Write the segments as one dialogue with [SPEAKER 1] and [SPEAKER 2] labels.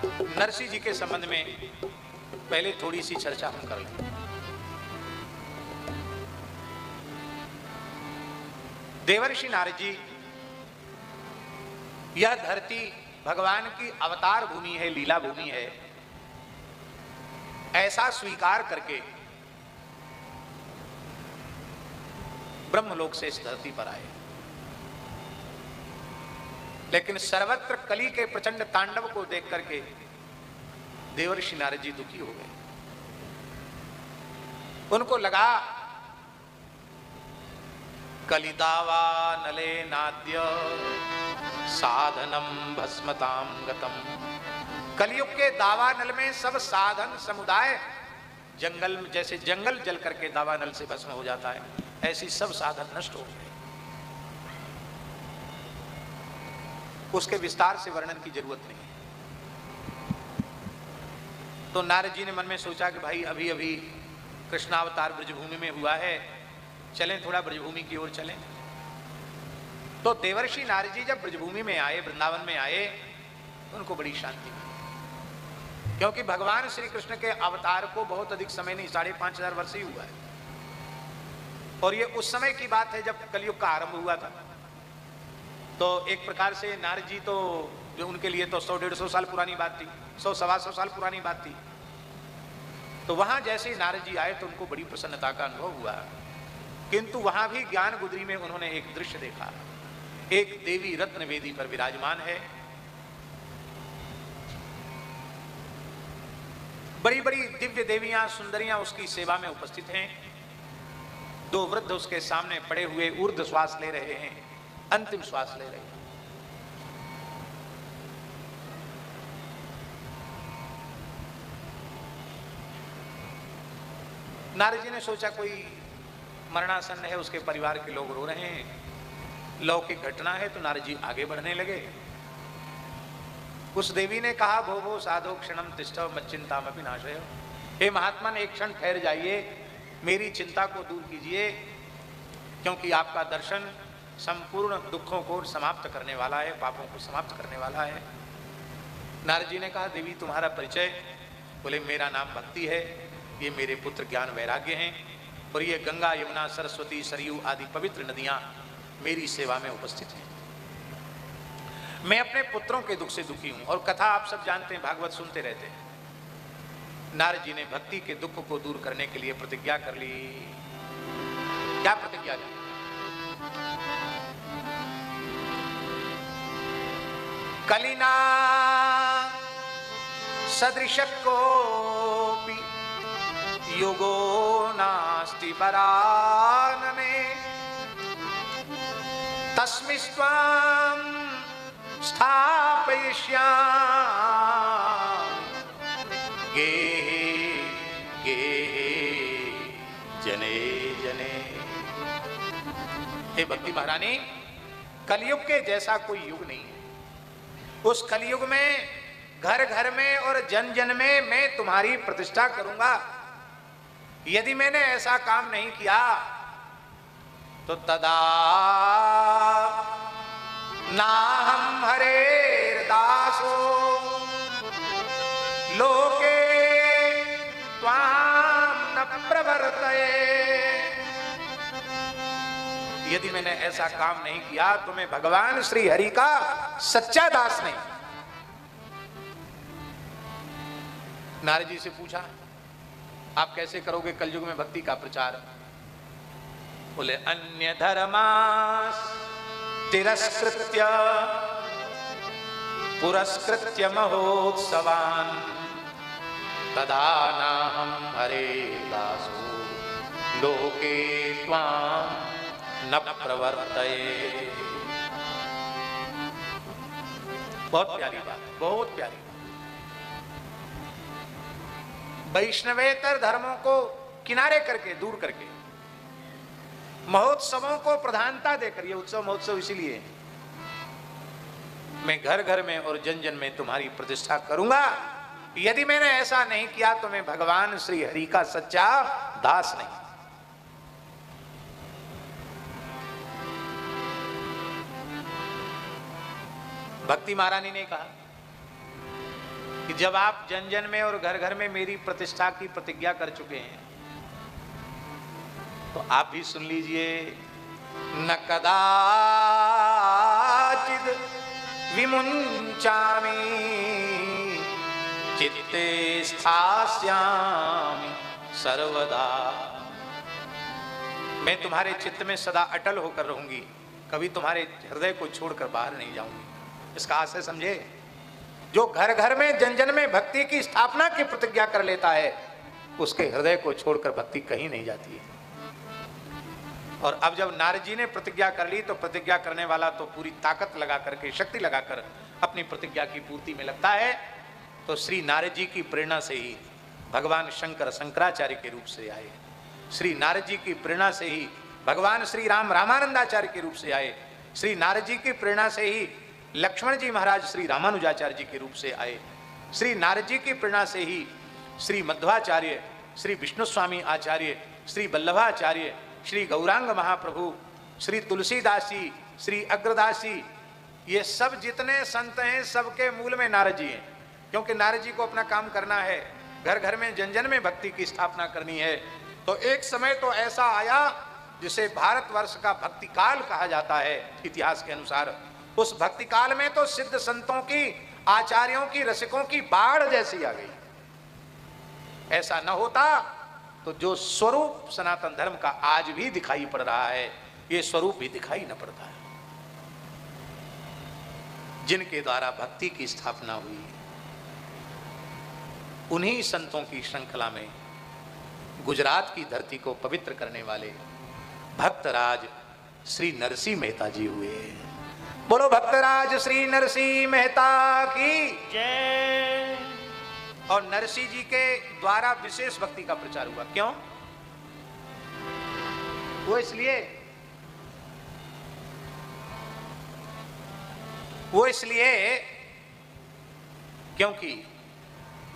[SPEAKER 1] नरसिंह जी के संबंध में पहले थोड़ी सी चर्चा हम कर लें। देवर्षि नारद जी, यह धरती भगवान की अवतार भूमि है, लीला भूमि है, ऐसा स्वीकार करके ब्रह्मलोक से इस धरती पर आए। लेकिन सर्वत्र कली के प्रचंड तांडव को देख करके देवर्षि नारद जी दुखी हो गए। उनको लगा कलिदावा नले नाद्य साधनम भस्मताम गतम। कलियुग के दावानल में सब साधन समुदाय जंगल, जैसे जंगल जल करके दावानल से भस्म हो जाता है, ऐसी सब साधन नष्ट हो गए। उसके विस्तार से वर्णन की जरूरत नहीं। तो नारद जी ने मन में सोचा कि भाई अभी अभी कृष्णावतार ब्रजभूमि में हुआ है, चलें थोड़ा ब्रजभूमि की ओर चलें। तो देवर्षि नारद जी जब ब्रजभूमि में आए, वृंदावन में आए, उनको बड़ी शांति मिली, क्योंकि भगवान श्री कृष्ण के अवतार को बहुत अधिक समय नहीं, 5500 वर्ष ही हुआ है। और ये उस समय की बात है जब कलयुग का आरंभ हुआ था। तो एक प्रकार से नारद जी तो जो उनके लिए तो 100-150 साल पुरानी बात थी, 100-125 साल पुरानी बात थी। तो वहां जैसे नारद जी आए तो उनको बड़ी प्रसन्नता का अनुभव हुआ। किंतु वहां भी ज्ञान गुदरी में उन्होंने एक दृश्य देखा। एक देवी रत्न वेदी पर विराजमान है, बड़ी बड़ी दिव्य देवियां सुंदरियां उसकी सेवा में उपस्थित हैं। दो वृद्ध उसके सामने पड़े हुए ऊर्ध्व श्वास ले रहे हैं, अंतिम श्वास ले रहे हैं। नारद जी ने सोचा कोई मरणासन है, उसके परिवार के लोग रो रहे हैं, लौकिक घटना है। तो नारद जी आगे बढ़ने लगे। उस देवी ने कहा, भो भो साधो क्षणम तिष्ठव मच्चिंतामपि नाशय। हे महात्मन, एक क्षण ठहर जाइए, मेरी चिंता को दूर कीजिए, क्योंकि आपका दर्शन संपूर्ण दुखों को समाप्त करने वाला है, पापों को समाप्त करने वाला है। नारद जी ने कहा, देवी तुम्हारा परिचय? बोले, मेरा नाम भक्ति है, ये मेरे पुत्र ज्ञान वैराग्य हैं, और ये गंगा यमुना सरस्वती सरयू आदि पवित्र नदियां मेरी सेवा में उपस्थित हैं। मैं अपने पुत्रों के दुख से दुखी हूं। और कथा आप सब जानते हैं, भागवत सुनते रहते हैं। नारद जी ने भक्ति के दुख को दूर करने के लिए प्रतिज्ञा कर ली। क्या प्रतिज्ञा ली? कलिना सदृशकोऽपि युगो नास्ति परानने तस्मिस्त्वां स्थापयिष्यामि गेहे गेहे जने जने। हे भक्ति महारानी, कलयुग के जैसा कोई युग नहीं है। उस कलयुग में घर घर में और जन जन में मैं तुम्हारी प्रतिष्ठा करूंगा। यदि मैंने ऐसा काम नहीं किया तो तदा नाहं हरेर दासो लोके त्वां न प्रवर्तये। यदि मैंने ऐसा काम नहीं किया तो मैं भगवान श्री हरि का सच्चा दास नहीं। नारद जी से पूछा, आप कैसे करोगे कलयुग में भक्ति का प्रचार? बोले, अन्य धर्मास तिरस्कृत्य पुरस्कृत्य महोत्सवान् तदा नाहं हरे दासो लोके त्वां न प्रवर्तये। बहुत प्यारी बात, बहुत प्यारी। वैष्णवेतर धर्मों को किनारे करके, दूर करके, महोत्सवों को प्रधानता देकर, ये उत्सव महोत्सव इसीलिए मैं घर घर में और जन जन में तुम्हारी प्रतिष्ठा करूंगा। यदि मैंने ऐसा नहीं किया तो मैं भगवान श्री हरि का सच्चा दास नहीं। भक्ति महारानी ने कहा, कि जब आप जन जन में और घर घर में मेरी प्रतिष्ठा की प्रतिज्ञा कर चुके हैं तो आप भी सुन लीजिए। न कदाचिद विमुंचामि चित्ते स्थास्यामि सर्वदा। मैं तुम्हारे चित्त में सदा अटल होकर रहूंगी, कभी तुम्हारे हृदय को छोड़कर बाहर नहीं जाऊंगी। इसका आशय समझे। जो घर घर में जन जन में भक्ति की स्थापना की प्रतिज्ञा कर लेता है उसके हृदय को छोड़कर भक्ति कहीं नहीं जाती है। और अब जब नारद जी ने प्रतिज्ञा कर ली तो प्रतिज्ञा करने वाला तो पूरी ताकत लगा करके, शक्ति लगाकर अपनी प्रतिज्ञा की पूर्ति में लगता है। तो श्री नारद जी की प्रेरणा से ही भगवान शंकर शंकराचार्य के रूप से आए, श्री नारद जी की प्रेरणा से ही भगवान श्री राम रामानंदाचार्य के रूप से आए, श्री नारद जी की प्रेरणा से ही लक्ष्मण जी महाराज श्री रामानुजाचार्य जी के रूप से आए, श्री नारद जी की प्रेरणा से ही श्री मध्वाचार्य, श्री विष्णु स्वामी आचार्य, श्री वल्लभाचार्य, श्री गौरांग महाप्रभु, श्री तुलसीदास जी, श्री अग्रदास जी, ये सब जितने संत हैं सबके मूल में नारद जी हैं। क्योंकि नारद जी को अपना काम करना है, घर घर में जन जन में भक्ति की स्थापना करनी है। तो एक समय तो ऐसा आया जिसे भारतवर्ष का भक्ति काल कहा जाता है इतिहास के अनुसार। उस भक्ति काल में तो सिद्ध संतों की, आचार्यों की, रसिकों की बाढ़ जैसी आ गई। ऐसा न होता तो जो स्वरूप सनातन धर्म का आज भी दिखाई पड़ रहा है, ये स्वरूप भी दिखाई न पड़ता है। जिनके द्वारा भक्ति की स्थापना हुई उन्हीं संतों की श्रृंखला में गुजरात की धरती को पवित्र करने वाले भक्तराज श्री नरसिंह मेहता जी हुए। बोलो भक्तराज श्री नरसिंह मेहता की जय। और नरसिंह जी के द्वारा विशेष भक्ति का प्रचार हुआ। क्यों? वो इसलिए क्योंकि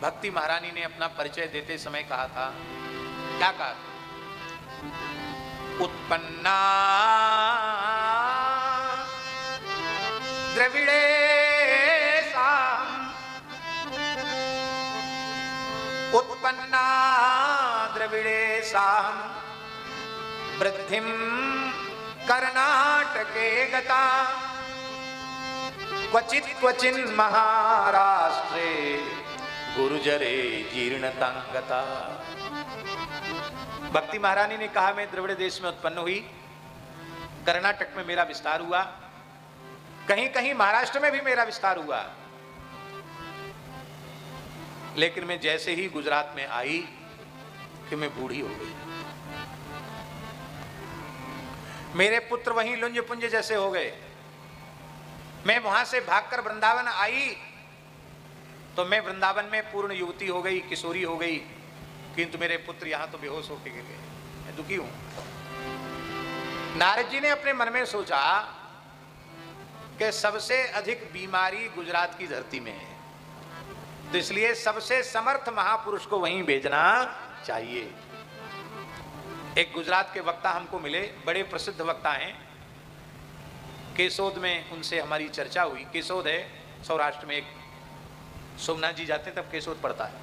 [SPEAKER 1] भक्ति महारानी ने अपना परिचय देते समय कहा था, क्या कहा था? उत्पन्ना द्रविड़ेशाम, उत्पन्ना द्रविड़ेशाम वृद्धिम कर्नाटके गता क्वचित् क्वचिन् महाराष्ट्रे गुरुजरे जीर्णतांगता। भक्ति महारानी ने कहा, मैं द्रविड़ देश में उत्पन्न हुई, कर्नाटक में मेरा विस्तार हुआ, कहीं कहीं महाराष्ट्र में भी मेरा विस्तार हुआ, लेकिन मैं जैसे ही गुजरात में आई कि मैं बूढ़ी हो गई। मेरे पुत्र वहीं लुंज पुंज जैसे हो गए। मैं वहां से भागकर वृंदावन आई तो मैं वृंदावन में पूर्ण युवती हो गई, किशोरी हो गई, किंतु मेरे पुत्र यहां तो बेहोश होकर गिर गए। मैं दुखी हूं। नारद जी ने अपने मन में सोचा कि सबसे अधिक बीमारी गुजरात की धरती में है, तो इसलिए सबसे समर्थ महापुरुष को वहीं भेजना चाहिए। एक गुजरात के वक्ता हमको मिले, बड़े प्रसिद्ध वक्ता हैं, केसोद में उनसे हमारी चर्चा हुई। केसोद है सौराष्ट्र में, एक सोमनाथ जी जाते हैं तब केसोद पड़ता है,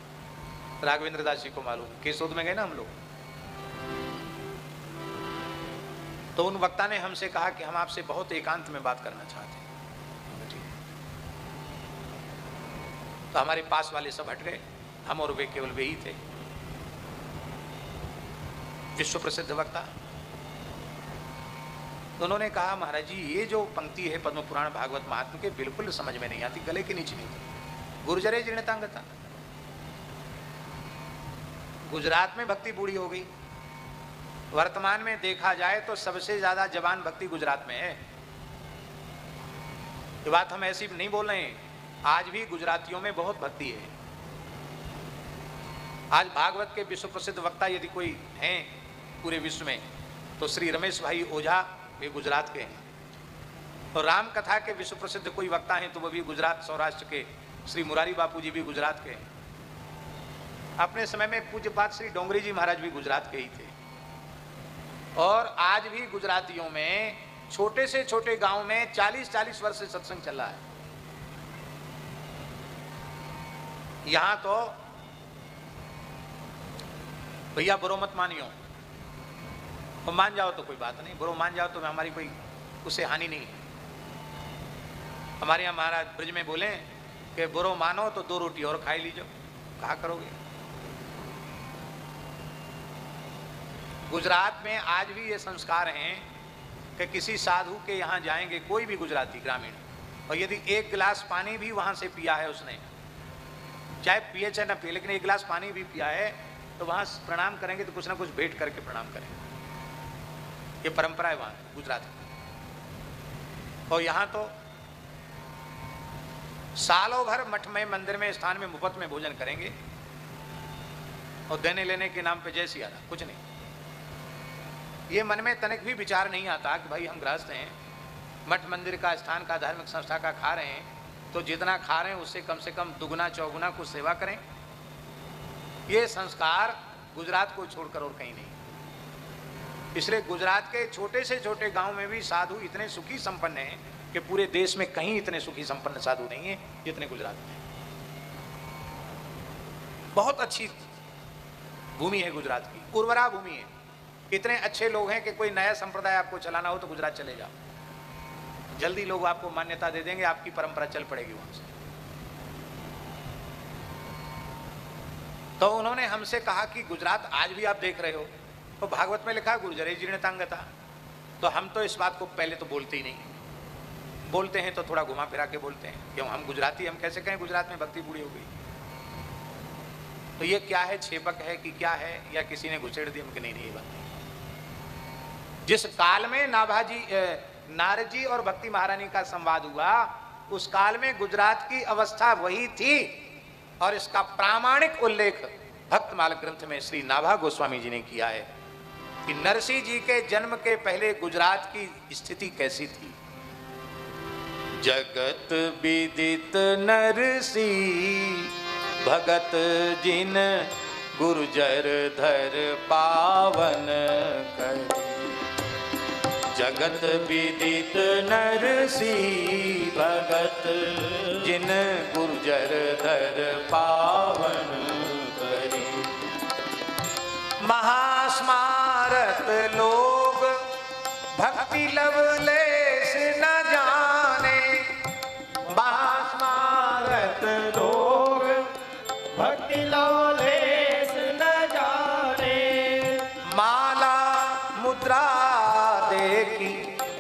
[SPEAKER 1] राघवेंद्र दास जी को मालूम। केसोद में गए ना हम लोग, तो उन वक्ता ने हमसे कहा कि हम आपसे बहुत एकांत में बात करना चाहते हैं। तो हमारे पास वाले सब हट गए, हम और वे केवल वे ही थे, विश्व प्रसिद्ध वक्ता। तो उन्होंने कहा, महाराज जी ये जो पंक्ति है पद्म पुराण भागवत महात्म्य के बिल्कुल समझ में नहीं आती, गले के नीचे नहीं थी। गुर्जरे जीर्णतांगता, गुजरात में भक्ति बूढ़ी हो गई। वर्तमान में देखा जाए तो सबसे ज्यादा जवान भक्ति गुजरात में है। ये बात हम ऐसी नहीं बोल रहे हैं, आज भी गुजरातियों में बहुत भक्ति है। आज भागवत के विश्व प्रसिद्ध वक्ता यदि कोई हैं पूरे विश्व में तो श्री रमेश भाई ओझा, वे गुजरात के हैं। और राम कथा के विश्व प्रसिद्ध कोई वक्ता हैं तो वो भी गुजरात सौराष्ट्र के श्री मुरारी बापू जी भी गुजरात के हैं। अपने समय में पूज्यपाद श्री डोंगरी जी महाराज भी गुजरात के ही थे। और आज भी गुजरातियों में छोटे से छोटे गांव में 40-40 वर्ष से सत्संग चल रहा है। यहां तो भैया बुरो मत मानियो, और मान जाओ तो कोई बात नहीं, बुरो मान जाओ तो हमारी कोई उससे हानि नहीं है। हमारे यहाँ महाराज ब्रज में बोले कि बुरो मानो तो 2 रोटी और खाई लीजिए, कहा करोगे। गुजरात में आज भी ये संस्कार हैं कि किसी साधु के यहाँ जाएंगे कोई भी गुजराती ग्रामीण, और यदि 1 गिलास पानी भी वहां से पिया है उसने, चाहे पिए चाहे ना पिए, लेकिन 1 गिलास पानी भी पिया है तो वहां प्रणाम करेंगे तो कुछ ना कुछ भेंट करके प्रणाम करेंगे। ये परंपरा है वहां गुजरात में। और यहाँ तो सालों भर मठ में, मंदिर में, स्थान में मुफ्त में भोजन करेंगे, और देने लेने के नाम पे जय सिया राम, कुछ नहीं। ये मन में तनिक भी विचार नहीं आता कि भाई हम गृहस्थ हैं, मठ मंदिर का, स्थान का, धार्मिक संस्था का खा रहे हैं, तो जितना खा रहे हैं उससे कम से कम दुगुना चौगुना कुछ सेवा करें। ये संस्कार गुजरात को छोड़कर और कहीं नहीं। इसलिए गुजरात के छोटे से छोटे गांव में भी साधु इतने सुखी संपन्न हैं कि पूरे देश में कहीं इतने सुखी संपन्न साधु नहीं है जितने गुजरात में। बहुत अच्छी भूमि है गुजरात की, उर्वरा भूमि है। इतने अच्छे लोग हैं कि कोई नया संप्रदाय आपको चलाना हो तो गुजरात चले जाओ, जल्दी लोग आपको मान्यता दे देंगे, आपकी परंपरा चल पड़ेगी वहां से। तो उन्होंने हमसे कहा कि गुजरात आज भी आप देख रहे हो, तो भागवत में लिखा गुर्जरे जीर्णतांगता, तो हम तो इस बात को पहले तो बोलते ही नहीं, बोलते हैं तो थोड़ा घुमा फिरा के बोलते हैं, क्यों हम गुजराती, हम कैसे कहें गुजरात में भक्ति पूरी हो गई। तो ये क्या है, छेपक है कि क्या है, या किसी ने घुसेड़ दी हमके, नहीं, ये बात नहीं। जिस काल में नारद जी और भक्ति महारानी का संवाद हुआ, उस काल में गुजरात की अवस्था वही थी, और इसका प्रामाणिक उल्लेख भक्तमाल ग्रंथ में श्री नाभा गोस्वामी जी ने किया है कि नरसिंह जी के जन्म के पहले गुजरात की स्थिति कैसी थी। जगत विदित नरसिंह भगत जिन गुर्जर धर पावन कर। जगत विदित नरसिंह भगत जिन गुर्जर धर पावन करी। महास्मारत लोग भक्ति लवलेस न जाने। महास्मारत लोग भक्ति लवलेस न जाने। माला मुद्रा देखी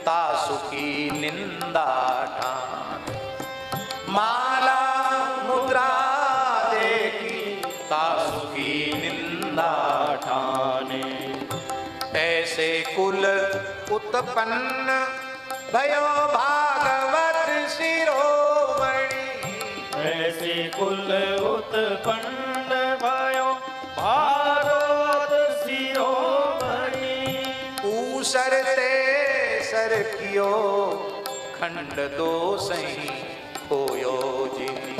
[SPEAKER 1] तासु की निंदा ठान। माला मुद्रा देखी तासु की निंदा ठाने। ऐसे कुल उत्पन्न भयो भागवत शिरोमणि। ऐसे कुल उत्पन्न भयो भागवत शिरोमणि। ऊसरते सर कियो खंड दो सही खोयो जिनी।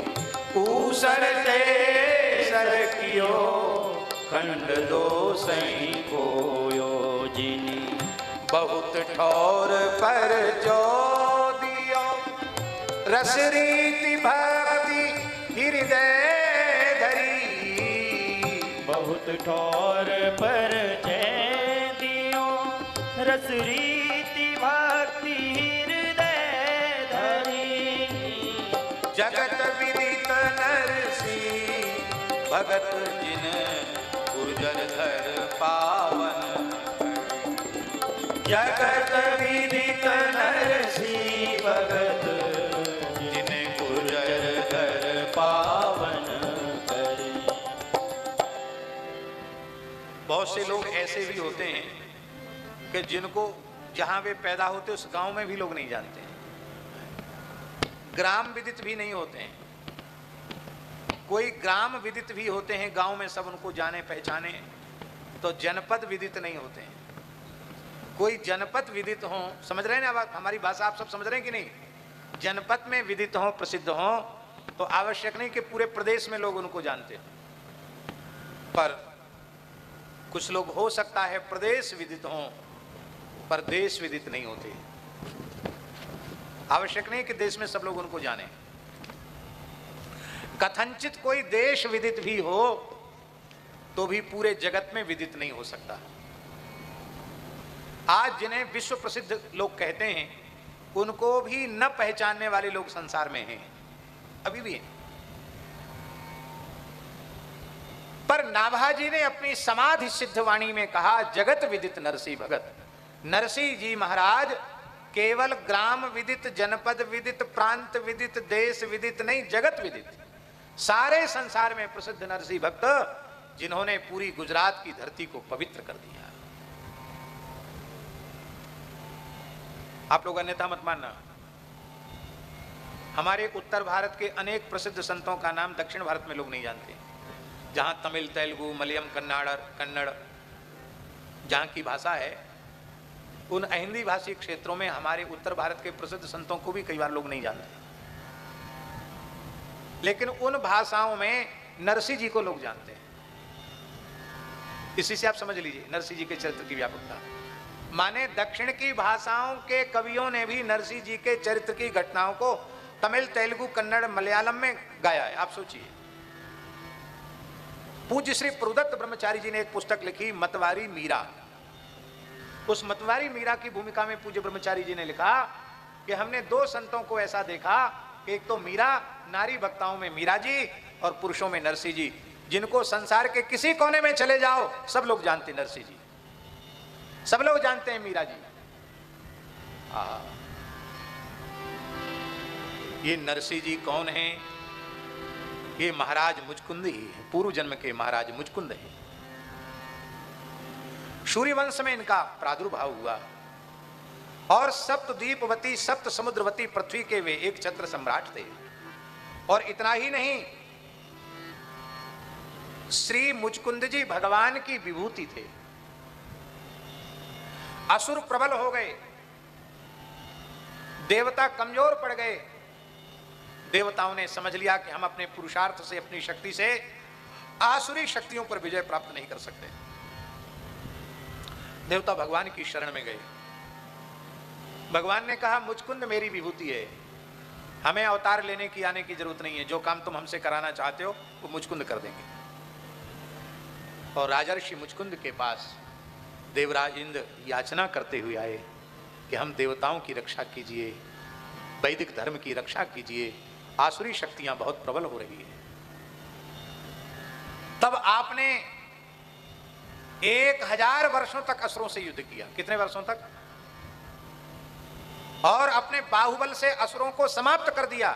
[SPEAKER 1] ऊसरते सर कियो खंड दो सही खोयो जिनी। बहुत ठौर पर जो दियो रस रीति भक्ति हृदय धरी। बहुत ठौर पर जय दियो रस रीति भक्ति हृदय धरी। जगत विदित नरसिंह भगत जिन गुर्जर धर पावन। जगत विदित नरसिंह भगत जिन गुर्जर धर पावन करे। बहुत से लोग ऐसे भी होते हैं कि जिनको जहां वे पैदा होते उस गांव में भी लोग नहीं जानते हैं, ग्राम विदित भी नहीं होते हैं। कोई ग्राम विदित भी होते हैं, गांव में सब उनको जाने पहचाने, तो जनपद विदित नहीं होते हैं। कोई जनपद विदित हो, समझ रहे हैं ना हमारी भाषा, आप सब समझ रहे हैं कि नहीं। जनपद में विदित हो, प्रसिद्ध हो, तो आवश्यक नहीं कि पूरे प्रदेश में लोग उनको जानते हो, पर कुछ लोग हो सकता है प्रदेश विदित हो पर देश विदित नहीं होते। आवश्यक नहीं कि देश में सब लोग उनको जाने। कथनचित कोई देश विदित भी हो तो भी पूरे जगत में विदित नहीं हो सकता। आज जिन्हें विश्व प्रसिद्ध लोग कहते हैं उनको भी न पहचानने वाले लोग संसार में हैं, अभी भी हैं। पर नाभाजी ने अपनी समाधि सिद्ध वाणी में कहा, जगत विदित नरसी भगत। नरसिंह जी महाराज केवल ग्राम विदित, जनपद विदित, प्रांत विदित, देश विदित नहीं, जगत विदित, सारे संसार में प्रसिद्ध नरसिंह भक्त, जिन्होंने पूरी गुजरात की धरती को पवित्र कर दिया। आप लोग अन्यथा मत मानना। हमारे उत्तर भारत के अनेक प्रसिद्ध संतों का नाम दक्षिण भारत में लोग नहीं जानते। जहां तमिल, तेलुगु, मलयालम, कन्नड़ जहां की भाषा है, उन हिंदी भाषी क्षेत्रों में हमारे उत्तर भारत के प्रसिद्ध संतों को भी कई बार लोग नहीं जानते, लेकिन उन भाषाओं में नरसिंह जी को लोग जानते हैं। इसी से आप समझ लीजिए नरसिंह जी के चरित्र की व्यापकता। माने दक्षिण की भाषाओं के कवियों ने भी नरसिंह जी के चरित्र की घटनाओं को तमिल, तेलुगु, कन्नड़, मलयालम में गाया है। आप सोचिए, पूज्य श्री प्रदत्त ब्रह्मचारी जी ने एक पुस्तक लिखी, मतवारी मीरा। उस मतवारी मीरा की भूमिका में पूज्य ब्रह्मचारी जी ने लिखा कि हमने दो संतों को ऐसा देखा कि एक तो मीरा, नारी वक्ताओं में मीरा जी और पुरुषों में नरसिंह जी, जिनको संसार के किसी कोने में चले जाओ सब लोग जानते नरसिंह जी, सब लोग जानते हैं मीरा जी। ये नरसिंह जी कौन हैं? ये महाराज मुचकुंद ही है, पूर्व जन्म के महाराज मुचकुंद है। सूर्यवंश में इनका प्रादुर्भाव हुआ और सप्तद्वीपवती, सप्त समुद्रवती पृथ्वी के वे एक छत्र सम्राट थे। और इतना ही नहीं, श्री मुचकुंद जी भगवान की विभूति थे। असुर प्रबल हो गए, देवता कमजोर पड़ गए। देवताओं ने समझ लिया कि हम अपने पुरुषार्थ से, अपनी शक्ति से आसुरी शक्तियों पर विजय प्राप्त नहीं कर सकते। देवता भगवान की शरण में गए। भगवान ने कहा, मुचकुंद मेरी विभूति है, हमें अवतार लेने की, आने की जरूरत नहीं है। जो काम तुम हमसे कराना चाहते हो वो मुचकुंद कर देंगे। और राजर्षि मुचकुंद के पास देवराज इंद्र याचना करते हुए आए कि हम देवताओं की रक्षा कीजिए, वैदिक धर्म की रक्षा कीजिए, आसुरी शक्तियां बहुत प्रबल हो रही है। तब आपने 1000 वर्षों तक असुरों से युद्ध किया। कितने वर्षों तक? और अपने बाहुबल से असुरों को समाप्त कर दिया।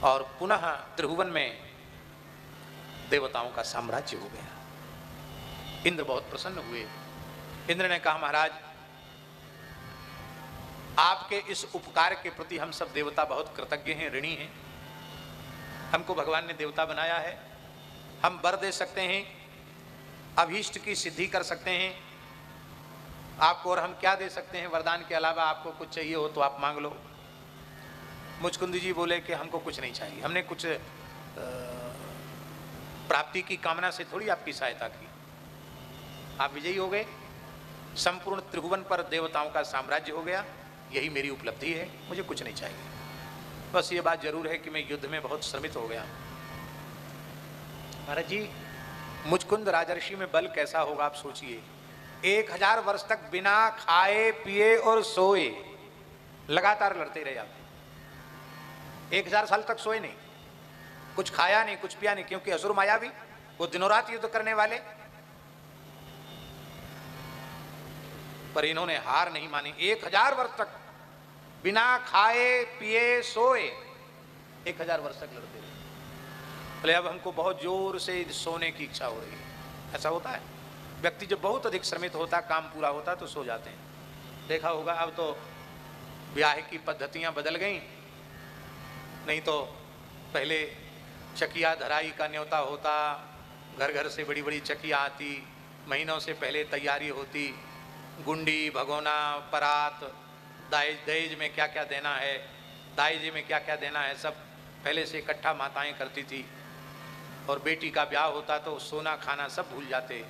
[SPEAKER 1] और पुनः त्रिभुवन में देवताओं का साम्राज्य हो गया। इंद्र बहुत प्रसन्न हुए। इंद्र ने कहा, महाराज आपके इस उपकार के प्रति हम सब देवता बहुत कृतज्ञ हैं, ऋणी हैं। हमको भगवान ने देवता बनाया है, हम वर दे सकते हैं, अभीष्ट की सिद्धि कर सकते हैं आपको। और हम क्या दे सकते हैं वरदान के अलावा? आपको कुछ चाहिए हो तो आप मांग लो। मुचकुंद जी बोले कि हमको कुछ नहीं चाहिए, हमने कुछ प्राप्ति की कामना से थोड़ी आपकी सहायता की। आप विजयी हो गए, संपूर्ण त्रिभुवन पर देवताओं का साम्राज्य हो गया, यही मेरी उपलब्धि है, मुझे कुछ नहीं चाहिए। बस ये बात जरूर है कि मैं युद्ध में बहुत श्रमित हो गया। महाराज जी, मुचकुंद राजर्षि में बल कैसा होगा आप सोचिए। 1000 वर्ष तक बिना खाए पिए और सोए लगातार लड़ते रहे आप। 1000 साल तक सोए नहीं, कुछ खाया नहीं, कुछ पिया नहीं, क्योंकि असुर मायावी, वो दिनों रात युद्ध करने वाले। पर इन्होंने हार नहीं मानी। 1000 वर्ष तक बिना खाए पिए सोए 1000 वर्ष तक लड़ते रहे। बोले अब हमको बहुत जोर से सोने की इच्छा हो रही है। ऐसा होता है, व्यक्ति जब बहुत अधिक श्रमित होता, काम पूरा होता तो सो जाते हैं। देखा होगा अब तो ब्याह की पद्धतियां बदल गई। नहीं तो पहले चकिया धराई का न्योता होता, घर घर से बड़ी बड़ी चकिया आती, महीनों से पहले तैयारी होती, गुंडी, भगोना, परात, दहेज में क्या क्या देना है, दाइजे में क्या क्या देना है, सब पहले से इकट्ठा माताएं करती थी। और बेटी का ब्याह होता तो सोना खाना सब भूल जाते।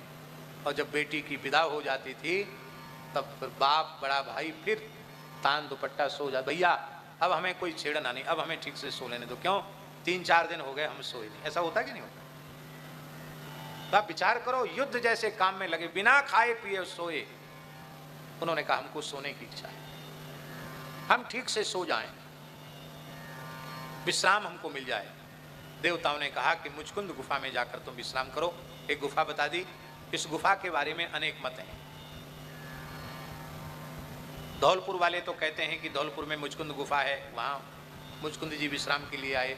[SPEAKER 1] और जब बेटी की विदा हो जाती थी तब फिर बाप, बड़ा भाई फिर तान दुपट्टा सो जा, भैया अब हमें कोई छेड़ना नहीं, अब हमें ठीक से सो लेने दो। क्यों? 3-4 दिन हो गए हम सोए नहीं। ऐसा होता कि नहीं होता? तो आप विचार करो, युद्ध जैसे काम में लगे, बिना खाए पिए सोए। उन्होंने कहा हमको सोने की इच्छा है, हम ठीक से सो जाएं, विश्राम हमको मिल जाए। देवताओं ने कहा कि मुचकुंद गुफा में जाकर तुम विश्राम करो। एक गुफा बता दी। इस गुफा के बारे में अनेक मत हैं। धौलपुर वाले तो कहते हैं कि धौलपुर में मुचकुंद गुफा है, वहाँ मुचकुंद जी विश्राम के लिए आए।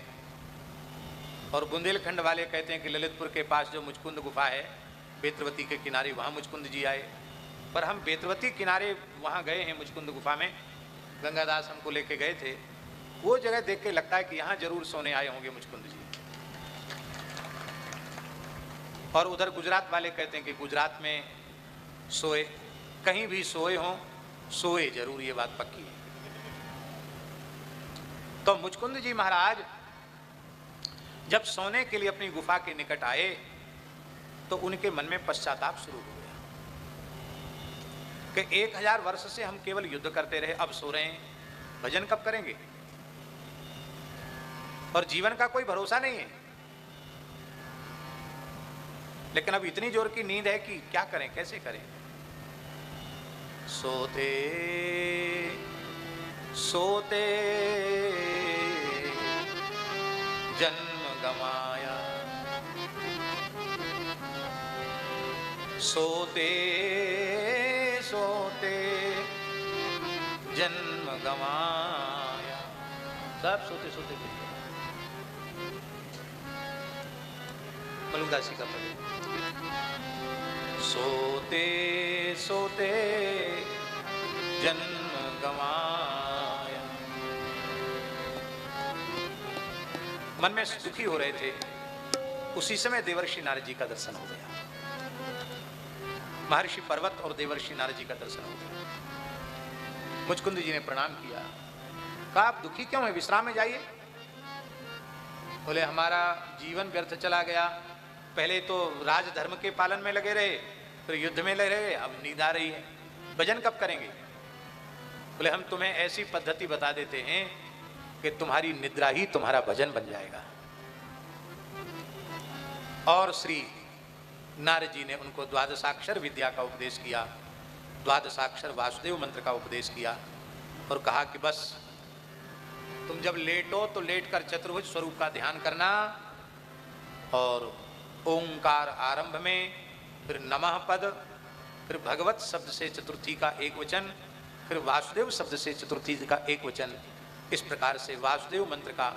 [SPEAKER 1] और बुंदेलखंड वाले कहते हैं कि ललितपुर के पास जो मुचकुंद गुफा है, बेतरवती के किनारे, वहाँ मुचकुंद जी आए। पर हम बेतरवती किनारे वहाँ गए हैं मुचकुंद गुफा में, गंगादास हमको लेके गए थे। वो जगह देख के लगता है कि यहाँ जरूर सोने आए होंगे मुचकुंद जी। और उधर गुजरात वाले कहते हैं कि गुजरात में सोए, कहीं भी सोए हों, सोए जरूर, ये बात पक्की है। तो मुचकुंद जी महाराज जब सोने के लिए अपनी गुफा के निकट आए तो उनके मन में पश्चाताप शुरू हो गया कि 1000 वर्ष से हम केवल युद्ध करते रहे, अब सो रहे हैं, भजन कब करेंगे? और जीवन का कोई भरोसा नहीं है। लेकिन अब इतनी जोर की नींद है कि क्या करें, कैसे करें? सोते सोते जन्म गमाया, सोते सोते जन्म गमाया। सब सोते सोते मलुकदासी का पद। सोते सोते जन्म गवाया। मन में दुखी हो रहे थे, उसी समय देवर्षि नारद जी का दर्शन हो गया। महर्षि पर्वत और देवर्षि नारद जी का दर्शन हो गया। मुचकुंद जी ने प्रणाम किया, कहा आप दुखी क्यों है, विश्राम में जाइए। बोले हमारा जीवन व्यर्थ चला गया, पहले तो राजधर्म के पालन में लगे रहे, फिर युद्ध में लगे रहे, अब नींद आ रही है, भजन कब करेंगे? बोले हम तुम्हें ऐसी पद्धति बता देते हैं कि तुम्हारी निद्रा ही तुम्हारा भजन बन जाएगा। और श्री नारद जी ने उनको द्वादशाक्षर विद्या का उपदेश किया, द्वादशाक्षर वासुदेव मंत्र का उपदेश किया और कहा कि बस तुम जब लेटो तो लेटकर चतुर्भुज स्वरूप का ध्यान करना, और ओंकार आरंभ में, फिर नमः पद, फिर भगवत शब्द से चतुर्थी का एक वचन, फिर वासुदेव शब्द से चतुर्थी का एक वचन। इस प्रकार से वासुदेव मंत्र का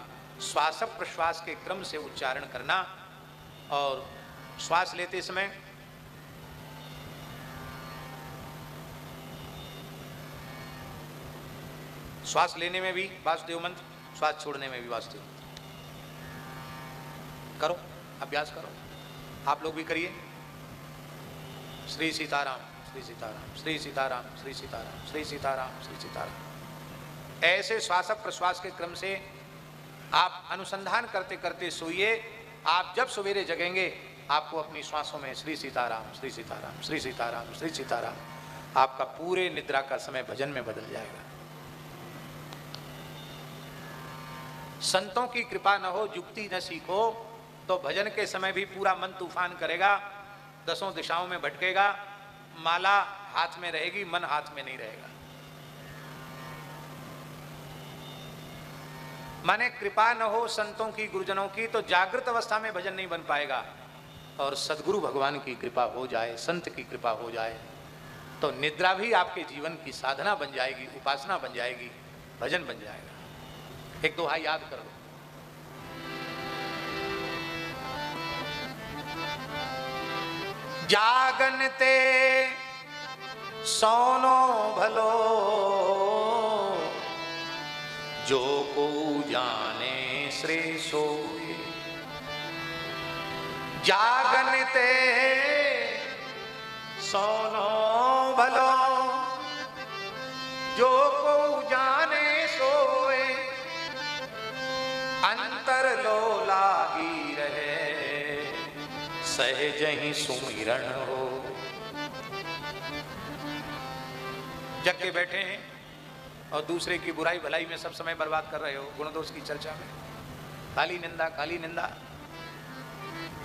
[SPEAKER 1] श्वास प्रश्वास के क्रम से उच्चारण करना। और श्वास लेते समय श्वास लेने में भी वासुदेव मंत्र, श्वास छोड़ने में भी वासुदेव मंत्र। करो, अभ्यास करो, आप लोग भी करिए। श्री सीताराम श्री सीताराम श्री सीताराम श्री सीताराम श्री सीताराम श्री सीताराम। ऐसे श्वास प्रश्वास के क्रम से आप अनुसंधान करते करते सोइए। आप जब सवेरे जगेंगे आपको अपनी श्वासों में श्री सीताराम श्री सीताराम श्री सीताराम श्री सीताराम, आपका पूरे निद्रा का समय भजन में बदल जाएगा। संतों की कृपा न हो, युक्ति न सीखो तो भजन के समय भी पूरा मन तूफान करेगा, दसों दिशाओं में भटकेगा, माला हाथ में रहेगी, मन हाथ में नहीं रहेगा। माने कृपा न हो संतों की, गुरुजनों की, तो जागृत अवस्था में भजन नहीं बन पाएगा। और सदगुरु भगवान की कृपा हो जाए, संत की कृपा हो जाए तो निद्रा भी आपके जीवन की साधना बन जाएगी, उपासना बन जाएगी, भजन बन जाएगा। एक दोहा याद कर लो। जागनते सोनो भलो, जो को जाने श्री सोए। जागनते सोनो भलो, जो को जाने सोए। अंतर लो लागी रहे, सहज ही सुमिरण हो। जग के बैठे हैं, और दूसरे की बुराई भलाई में सब समय बर्बाद कर रहे हो, गुण दोष की चर्चा में, काली निंदा काली निंदा।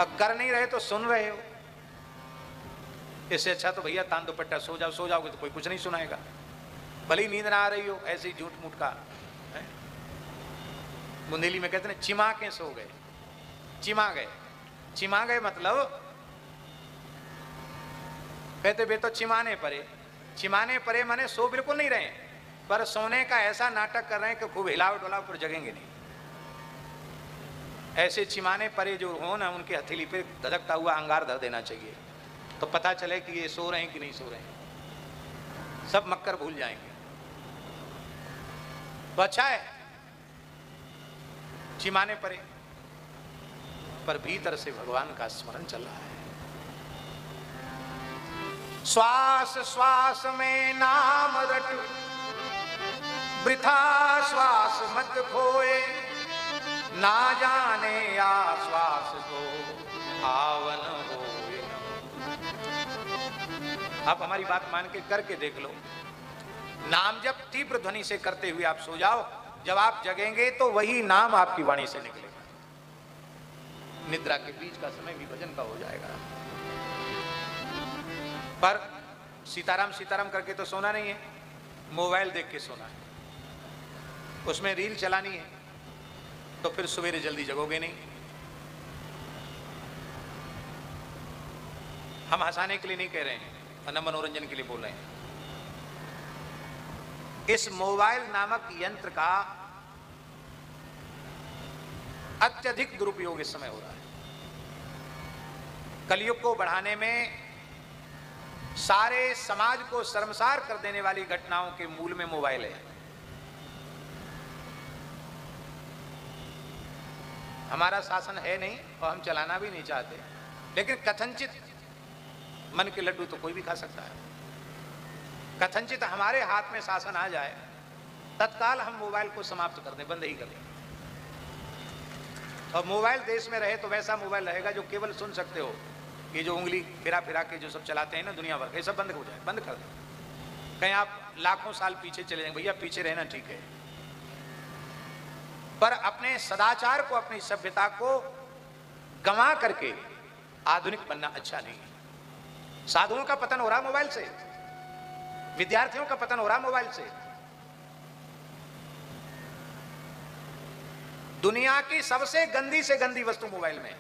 [SPEAKER 1] अब कर नहीं रहे तो सुन रहे हो। इससे अच्छा तो भैया तान दुपट्टा सो जाओ, सो जाओगे तो कोई कुछ नहीं सुनाएगा, भली नींद ना आ रही हो, ऐसे ही झूठ मूठ का है। बुंदेली में कहते हैं चिमा के सो गए, चिमा गए। चिमा गए मतलब कहते बे तो चिमाने परे, चिमाने परे माने सो बिल्कुल नहीं रहे, पर सोने का ऐसा नाटक कर रहे हैं कि खूब हिलाव डुलाव पर जगेंगे नहीं। ऐसे चिमाने परे जो हो ना, उनके हथेली पे धधकता हुआ अंगार धर देना चाहिए, तो पता चले कि ये सो रहे हैं कि नहीं सो रहे हैं। सब मक्कर भूल जाएंगे। तो अच्छा है चिमाने परे, पर भीतर से भगवान का स्मरण चल रहा है। श्वास श्वास में नाम रट, वृथा श्वास मत खोए, ना जाने आश्वास को आवन होए। आप हमारी बात मान के करके देख लो। नाम जब तीव्र ध्वनि से करते हुए आप सो जाओ, जब आप जगेंगे तो वही नाम आपकी वाणी से निकलेगा। निद्रा के बीच का समय भी भजन का हो जाएगा। पर सीताराम सीताराम करके तो सोना नहीं है, मोबाइल देख के सोना है, उसमें रील चलानी है, तो फिर सवेरे जल्दी जगोगे नहीं। हम हंसाने के लिए नहीं कह रहे हैं और न मनोरंजन के लिए बोल रहे हैं। इस मोबाइल नामक यंत्र का अत्यधिक दुरुपयोग इस समय हो रहा है। कलयुग को बढ़ाने में सारे समाज को शर्मसार कर देने वाली घटनाओं के मूल में मोबाइल है। हमारा शासन है नहीं और हम चलाना भी नहीं चाहते, लेकिन कथनचित मन के लड्डू तो कोई भी खा सकता है। कथनचित हमारे हाथ में शासन आ जाए, तत्काल हम मोबाइल को समाप्त कर दें, बंद ही कर दें। और मोबाइल देश में रहे तो वैसा मोबाइल रहेगा जो केवल सुन सकते हो। ये जो उंगली फिरा फिरा के जो सब चलाते हैं ना दुनिया भर, ये सब बंद हो जाए, बंद कर दें। कहीं आप लाखों साल पीछे चले जाएंगे, भैया पीछे रहना ठीक है, पर अपने सदाचार को, अपनी सभ्यता को गंवा करके आधुनिक बनना अच्छा नहीं है। साधुओं का पतन हो रहा मोबाइल से, विद्यार्थियों का पतन हो रहा मोबाइल से। दुनिया की सबसे गंदी से गंदी वस्तु मोबाइल में।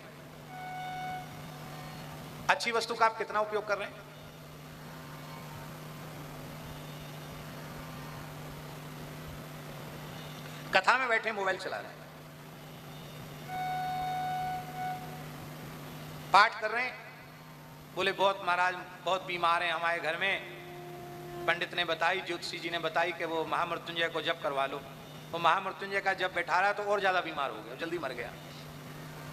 [SPEAKER 1] अच्छी वस्तु का आप कितना उपयोग कर रहे हैं? कथा में बैठे मोबाइल चला रहे हैं, पाठ कर रहे हैं, बोले बहुत महाराज बहुत बीमार हैं हमारे घर में, पंडित ने बताई, ज्योतिषी जी ने बताई कि वो महामृत्युंजय को जप करवा लो। वो महामृत्युंजय का जप बैठा रहा तो और ज्यादा बीमार हो गया, जल्दी मर गया।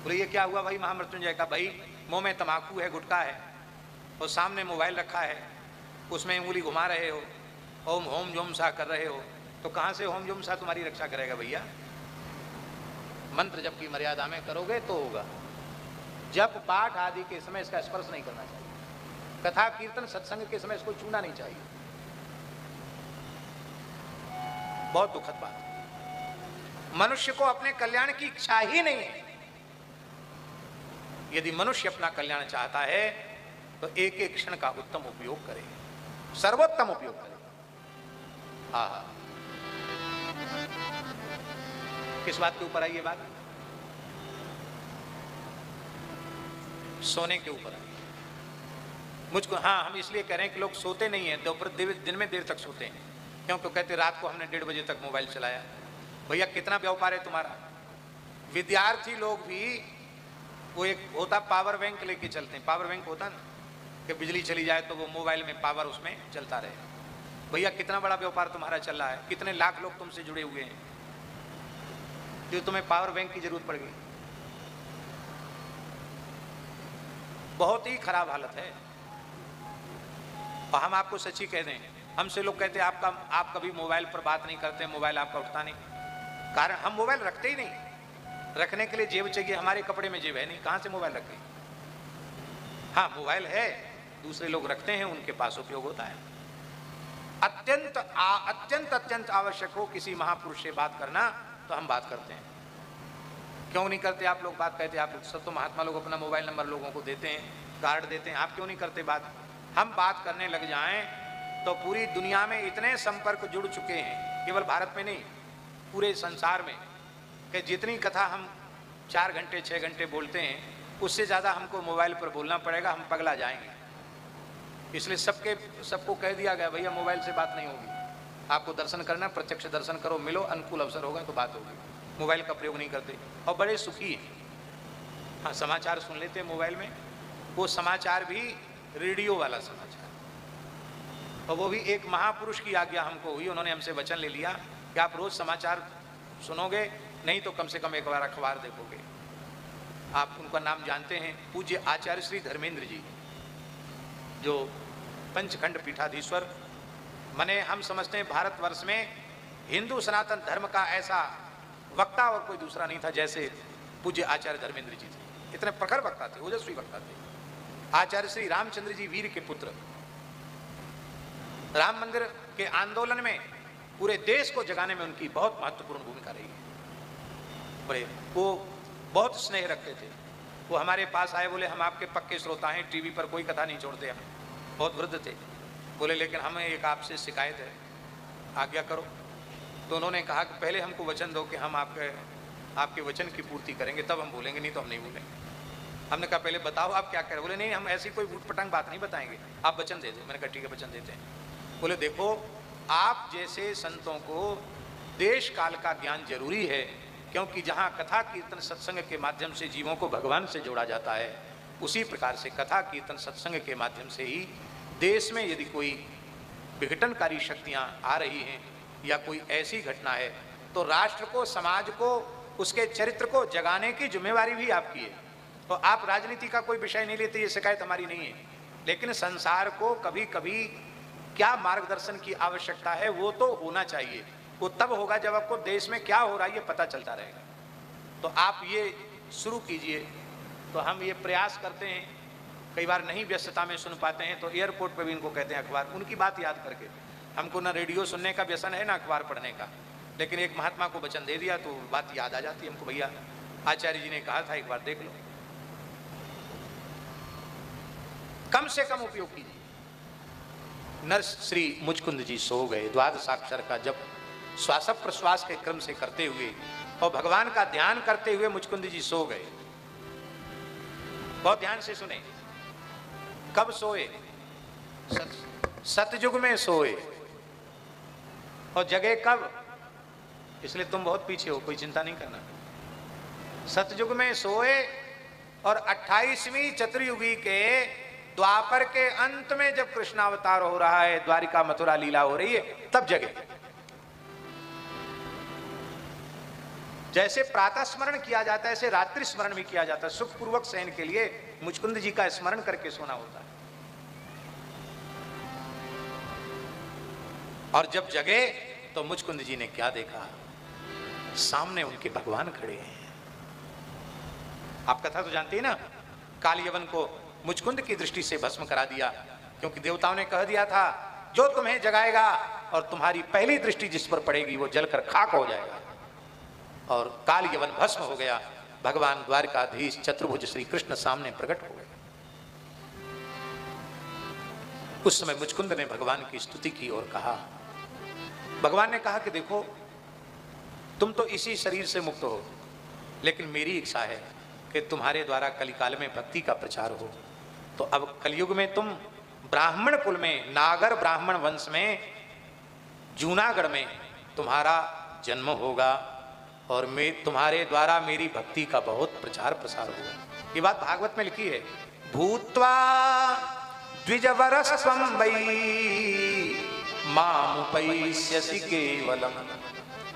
[SPEAKER 1] बोले ये क्या हुआ भाई महामृत्युंजय का? भाई मुंह में तंबाकू है, गुटखा है, और सामने मोबाइल रखा है, उसमें उंगली घुमा रहे हो, ओम होम जोम सा कर रहे हो, तो कहाँ से होम जोम सा तुम्हारी रक्षा करेगा भैया? मंत्र जप की मर्यादा में करोगे तो होगा। जप पाठ आदि के समय इसका स्पर्श नहीं करना चाहिए। कथा कीर्तन सत्संग के समय इसको छूना नहीं चाहिए। बहुत दुखद बात। मनुष्य को अपने कल्याण की इच्छा ही नहीं है। यदि मनुष्य अपना कल्याण चाहता है तो एक एक क्षण का उत्तम उपयोग करे, सर्वोत्तम उपयोग करे। हाँ, किस बात के ऊपर आई ये बात? सोने के ऊपर आई। मुझको हाँ, हम इसलिए कह रहे हैं कि लोग सोते नहीं हैं, दोपहर दिन में देर तक सोते हैं। क्योंकि कहते रात को हमने 1:30 बजे तक मोबाइल चलाया। भैया कितना व्यापार है तुम्हारा? विद्यार्थी लोग भी वो एक होता पावर बैंक लेके चलते हैं। पावर बैंक होता ना कि बिजली चली जाए तो वो मोबाइल में पावर उसमें चलता रहे। भैया कितना बड़ा व्यापार तुम्हारा चल रहा है, कितने लाख लोग तुमसे जुड़े हुए हैं, जो तुम्हें पावर बैंक की जरूरत पड़ गई। बहुत ही खराब हालत है। और हम आपको सच्ची कह दें, हमसे लोग कहते हैं आप कभी मोबाइल पर बात नहीं करते, मोबाइल आपका उठता नहीं। कारण हम मोबाइल रखते ही नहीं। रखने के लिए जेब चाहिए, हमारे कपड़े में जेब है नहीं, कहाँ से मोबाइल रखें? हाँ मोबाइल है, दूसरे लोग रखते हैं, उनके पास उपयोग होता है। अत्यंत अत्यंत अत्यंत आवश्यक हो किसी महापुरुष से बात करना तो हम बात करते हैं। क्यों नहीं करते आप लोग बात? कहते आप लोग सब तो महात्मा लोग अपना मोबाइल नंबर लोगों को देते हैं, कार्ड देते हैं, आप क्यों नहीं करते बात? हम बात करने लग जाएं तो पूरी दुनिया में इतने संपर्क जुड़ चुके हैं, केवल भारत में नहीं पूरे संसार में, कि जितनी कथा हम 4 घंटे 6 घंटे बोलते हैं उससे ज़्यादा हमको मोबाइल पर बोलना पड़ेगा, हम पगला जाएंगे। इसलिए सबको कह दिया गया भैया मोबाइल से बात नहीं होगी, आपको दर्शन करना, प्रत्यक्ष दर्शन करो, मिलो, अनुकूल अवसर होगा तो बात होगी। मोबाइल का प्रयोग नहीं करते और बड़े सुखी हैं। हाँ, समाचार सुन लेते हैं मोबाइल में, वो समाचार भी रेडियो वाला समाचार, और वो भी एक महापुरुष की आज्ञा हमको हुई, उन्होंने हमसे वचन ले लिया कि आप रोज समाचार सुनोगे, नहीं तो कम से कम एक बार अखबार देखोगे। आप उनका नाम जानते हैं, पूज्य आचार्य श्री धर्मेंद्र जी, जो पंचखंड पीठाधीश्वर, माने हम समझते हैं भारतवर्ष में हिंदू सनातन धर्म का ऐसा वक्ता और कोई दूसरा नहीं था जैसे पूज्य आचार्य धर्मेंद्र जी थे। इतने प्रखर वक्ता थे, ओजस्वी वक्ता थे। आचार्य श्री रामचंद्र जी वीर के पुत्र, राम मंदिर के आंदोलन में पूरे देश को जगाने में उनकी बहुत महत्वपूर्ण भूमिका रही है। बड़े वो बहुत स्नेह रखते थे। वो हमारे पास आए, बोले हम आपके पक्के श्रोता हैं, टीवी पर कोई कथा नहीं छोड़ते हम। बहुत वृद्ध थे, बोले लेकिन हमें एक आपसे शिकायत है, आज्ञा करो। तो उन्होंने कहा कि पहले हमको वचन दो कि हम आपके वचन की पूर्ति करेंगे, तब हम बोलेंगे, नहीं तो हम नहीं बोलेंगे। हमने कहा पहले बताओ आप क्या करें? बोले नहीं, हम ऐसी कोई उटपटांग बात नहीं बताएंगे, आप वचन दे दो। मैंने कहा ठीक है, वचन देते हैं। बोले देखो, आप जैसे संतों को देश काल का ज्ञान जरूरी है, क्योंकि जहाँ कथा कीर्तन सत्संग के माध्यम से जीवों को भगवान से जोड़ा जाता है, उसी प्रकार से कथा कीर्तन सत्संग के माध्यम से ही देश में यदि कोई विघटनकारी शक्तियाँ आ रही हैं या कोई ऐसी घटना है, तो राष्ट्र को, समाज को, उसके चरित्र को जगाने की जिम्मेवारी भी आपकी है। तो आप राजनीति का कोई विषय नहीं लेते, ये शिकायत हमारी नहीं है, लेकिन संसार को कभी कभी क्या मार्गदर्शन की आवश्यकता है वो तो होना चाहिए। वो तब होगा जब आपको देश में क्या हो रहा है ये पता चलता रहेगा। तो आप ये शुरू कीजिए। तो हम ये प्रयास करते हैं, कई बार नहीं व्यस्तता में सुन पाते हैं तो एयरपोर्ट पर भी इनको कहते हैं अखबार, उनकी बात याद करके। हमको ना रेडियो सुनने का व्यसन है ना अखबार पढ़ने का, लेकिन एक महात्मा को वचन दे दिया तो बात याद आ जाती है हमको, भैया आचार्य जी ने कहा था, एक बार देख लो। कम से कम उपयोग कीजिए। नर श्री मुचकुंद जी सो गए, द्वादशाक्षर का जब श्वास प्रश्वास के क्रम से करते हुए और भगवान का ध्यान करते हुए मुचकुंद जी सो गए। बहुत ध्यान से सुने, कब सोए? सतयुग में सोए। और जगे कब? इसलिए तुम बहुत पीछे हो, कोई चिंता नहीं करना। सतयुग में सोए और 28वीं चतुर्युगी के द्वापर के अंत में जब कृष्णावतार हो रहा है, द्वारिका मथुरा लीला हो रही है, तब जगे। जैसे प्रातः स्मरण किया जाता है ऐसे रात्रि स्मरण भी किया जाता है। सुखपूर्वक शयन के लिए मुचकुंद जी का स्मरण करके सोना होता है। और जब जगे तो मुचकुंद जी ने क्या देखा? सामने उनके भगवान खड़े हैं। आप कथा तो जानते हैं ना, काल यवन को मुचकुंद की दृष्टि से भस्म करा दिया, क्योंकि देवताओं ने कह दिया था जो तुम्हें जगाएगा और तुम्हारी पहली दृष्टि जिस पर पड़ेगी वो जलकर खाक हो जाएगा। और काल यवन भस्म हो गया। भगवान द्वारकाधीश चतुर्भुज श्री कृष्ण सामने प्रकट हो गए। उस समय मुचकुंद ने भगवान की स्तुति की और कहा, भगवान ने कहा कि देखो तुम तो इसी शरीर से मुक्त हो, लेकिन मेरी इच्छा है कि तुम्हारे द्वारा कलिकाल में भक्ति का प्रचार हो। तो अब कलयुग में तुम ब्राह्मण कुल में, नागर ब्राह्मण वंश में, जूनागढ़ में तुम्हारा जन्म होगा और मैं तुम्हारे द्वारा मेरी भक्ति का बहुत प्रचार प्रसार होगा। ये बात भागवत में लिखी है। भूत्वा द्विजवरस्वं वै मामुपैस्यसि केवलम।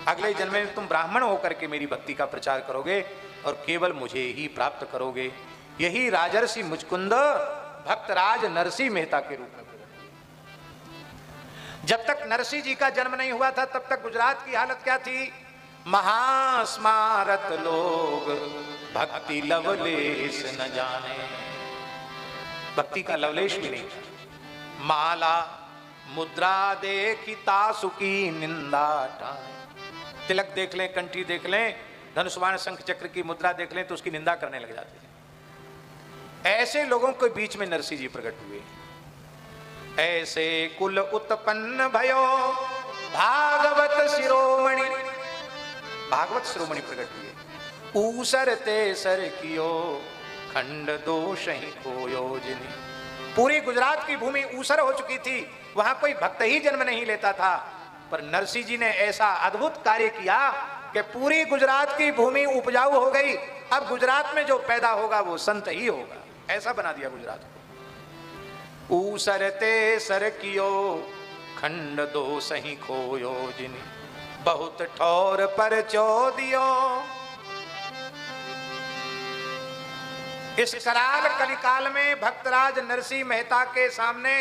[SPEAKER 1] अगले जन्म में तुम ब्राह्मण होकर के मेरी भक्ति का प्रचार करोगे और केवल मुझे ही प्राप्त करोगे। यही राजर्षि मुचकुंद भक्तराज नरसिंह मेहता के रूप में। जब तक नरसिंह जी का जन्म नहीं हुआ था तब तक गुजरात की हालत क्या थी? महास्मारत लोग भक्ति लवलेश न जाने। भक्ति का लवलेश भी नहीं। माला मुद्रा देखी तासु की निंदा टाए। तिलक देख लें, कंठी देख लें, धनुष बाण शंख चक्र की मुद्रा देख लें तो उसकी निंदा करने लग जाते थे। ऐसे लोगों के बीच में नरसिंह जी प्रकट हुए। ऐसे कुल उत्पन्न भयो भागवत शिरोमणि, भागवत शिरोमणि प्रकट हुए। ऊसर ते सर कियो खंड दोष ही खोयो जिनी। पूरी गुजरात की भूमि ऊसर हो चुकी थी, वहां कोई भक्त ही जन्म नहीं लेता था, पर नरसिंह जी ने ऐसा अद्भुत कार्य किया कि पूरी गुजरात की भूमि उपजाऊ हो गई। अब गुजरात में जो पैदा होगा वो संत ही होगा, ऐसा बना दिया गुजरात को। ऊसर ते सर कियो खंड दो सही खोयो जिनी, बहुत ठौर पर चौदियो। इस कराल कलिकाल में भक्तराज नरसिंह मेहता के सामने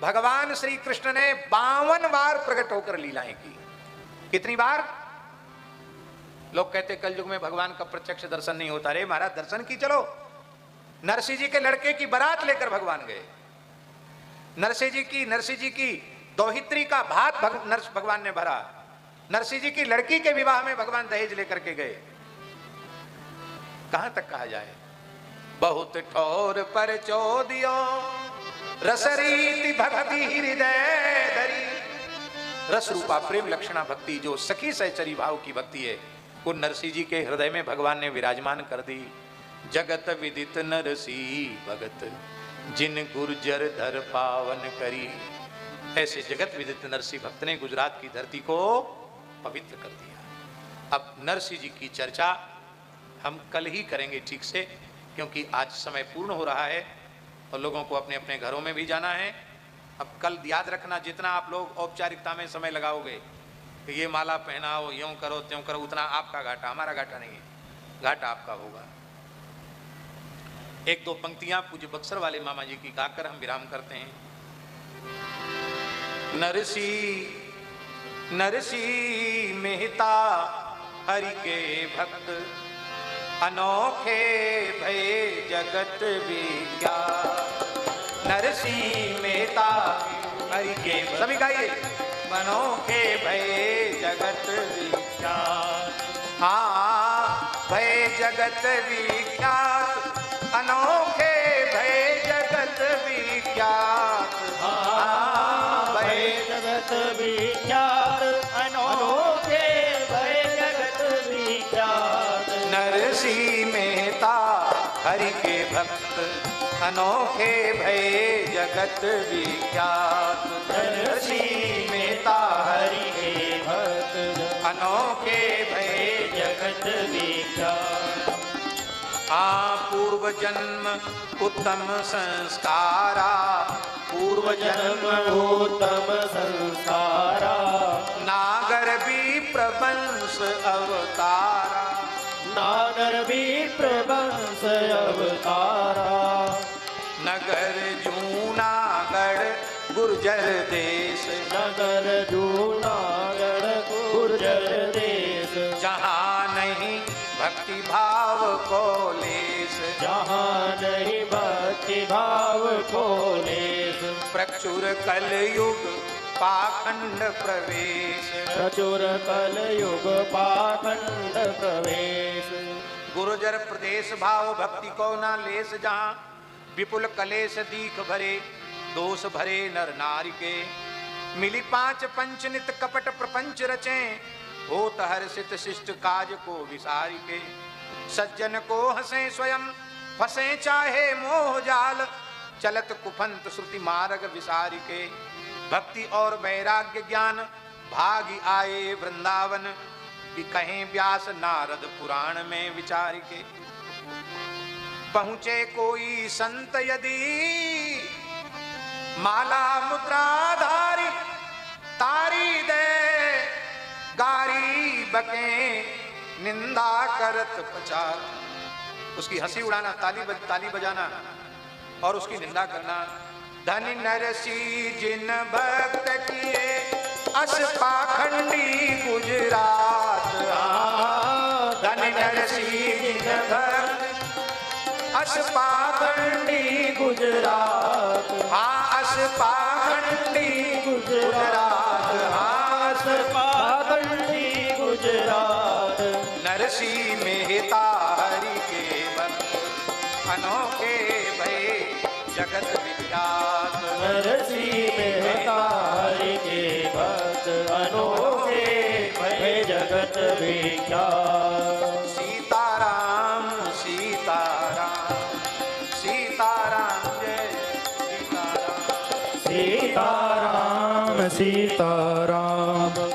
[SPEAKER 1] भगवान श्री कृष्ण ने 52 बार प्रकट होकर लीलाएं की। कितनी बार? लोग कहते कलयुग में भगवान का प्रत्यक्ष दर्शन नहीं होता। रे महाराज, दर्शन की चलो। नरसिंह जी के लड़के की बारात लेकर भगवान गए। नरसिंह जी की दोहित्री का भात भगवान ने भरा। नरसिंह जी की लड़की के विवाह में भगवान दहेज लेकर के गए। कहां तक कहा जाए? बहुत ठौर पर चौदियो रसरीति भक्ति हृदय धरी। रस रूपा प्रेम लक्षणा भक्ति जो सखी सहचरी भाव की भक्ति है, वो नरसिंह जी के हृदय में भगवान ने विराजमान कर दी। जगत विदित नरसिंह भगत जिन गुर्जर धर पावन करी। ऐसे जगत विदित नरसिंह भक्त ने गुजरात की धरती को पवित्र कर दिया। अब नरसिंह जी की चर्चा हम कल ही करेंगे ठीक से, क्योंकि आज समय पूर्ण हो रहा है और लोगों को अपने अपने घरों में भी जाना है। अब कल याद रखना, जितना आप लोग औपचारिकता में समय लगाओगे कि ये माला पहनाओ, यूं करो त्यों करो, उतना आपका घाटा, हमारा घाटा नहीं है, घाटा आपका होगा। एक दो पंक्तियां पूज्य बक्सर वाले मामा जी की गाकर हम विराम करते हैं। नरसिंह मेहता हरि के भक्त अनोखे भय जगत विख्यात। नरसिंह मेहता हरि के, सभी गाइए। अनोखे भय जगत विख्यात, हाँ भय जगत विख्यात। अनोखे भय जगत विख्यात, हाँ भय
[SPEAKER 2] जगत विख्यात। अनोखे भय जगत विख्यात।
[SPEAKER 1] नरसिंह मेहता हरि के भक्त अनोखे भय जगत विख्यात। नरसिंह मेहता हरि के भक्त अनोखे भय जगत विख्यात। पूर्व जन्म उत्तम संस्कारा,
[SPEAKER 2] पूर्व जन्म उत्तम संस्कारा।
[SPEAKER 1] नागर विप्र वंश अवतारा,
[SPEAKER 2] नागर विप्र वंश अवतारा।
[SPEAKER 1] नगर जूनागढ़ गुर्जर देश,
[SPEAKER 2] नगर जूनागढ़ गुर्जर देश।
[SPEAKER 1] जहाँ नहीं भक्ति भाव को लेस,
[SPEAKER 2] जहाँ नहीं भक्ति भाव को लेस।
[SPEAKER 1] प्रचुर कलयुग पाखंड प्रवेश,
[SPEAKER 2] प्रचुर कलयुग पाखंड प्रवेश।
[SPEAKER 1] गुरुजर प्रदेश भाव भक्ति को न लेस, जहाँ विपुल कलेश दीख भरे दोष भरे नर नारी के। मिली पांच पंच नित कपट प्रपंच रचे, होत हर्षित शिष्ट काज को विसारी के। सज्जन को हंसे स्वयं फंसे चाहे मोह जाल, चलत कुफंत श्रुति मार्ग विसारी के। भक्ति और वैराग्य ज्ञान भागी आए वृंदावन, कि कहें व्यास नारद पुराण में विचार के। पहुंचे कोई संत यदि माला मुद्राधारी, तारी दे गारी बके निंदा करत पचार। उसकी हंसी उड़ाना, ताली बजाना और उसकी निंदा करना। धनी नरसिंह जिन भक्त किए अस पाखंडी गुजरात, धनी नरसिंह जिन भक्त अस पाखंडी गुजरात। हाँ अस पाखंडी गुजरात, हास
[SPEAKER 2] पाखंडी गुजरात।
[SPEAKER 1] नरसिंह मेहता हरि के भक्त अनोखे भये जगत विख्यात।
[SPEAKER 2] नरसिंह मेहता हरि के भक्त अनोखे भये जगत विख्यात।
[SPEAKER 1] सीताराम सीताराम सीताराम जय सीताराम।
[SPEAKER 2] सीताराम सीताराम